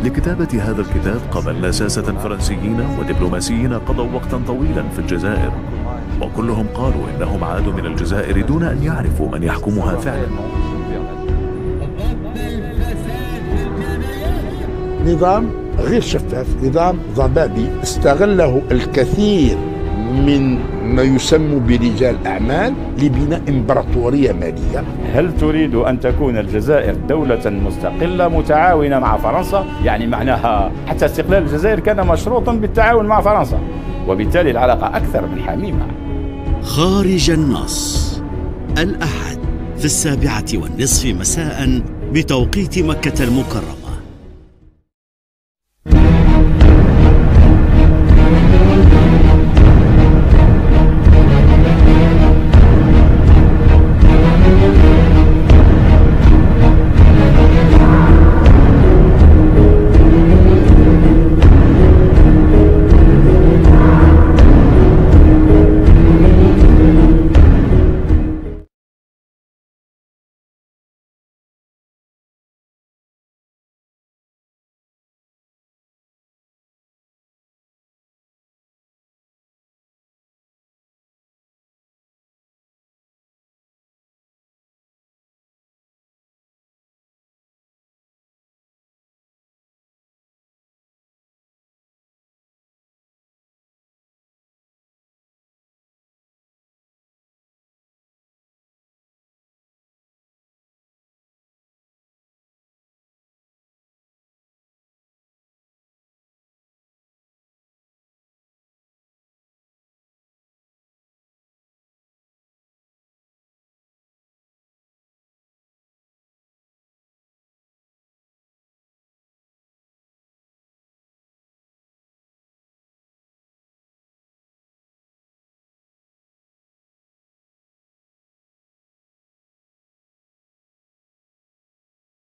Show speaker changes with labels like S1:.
S1: لكتابة هذا الكتاب قابلنا ساسة فرنسيين ودبلوماسيين قضوا وقتا طويلا في الجزائر، وكلهم قالوا إنهم عادوا من الجزائر دون أن يعرفوا من يحكمها فعلا.
S2: نظام غير شفاف، نظام ضبابي استغله الكثير من ما يسمى برجال أعمال لبناء إمبراطورية مالية.
S3: هل تريد أن تكون الجزائر دولة مستقلة متعاونة مع فرنسا؟ يعني معناها حتى استقلال الجزائر كان مشروطا بالتعاون مع فرنسا، وبالتالي العلاقة أكثر من حميمة.
S4: خارج النص، الأحد في 7:30 مساء بتوقيت مكة المكرمة.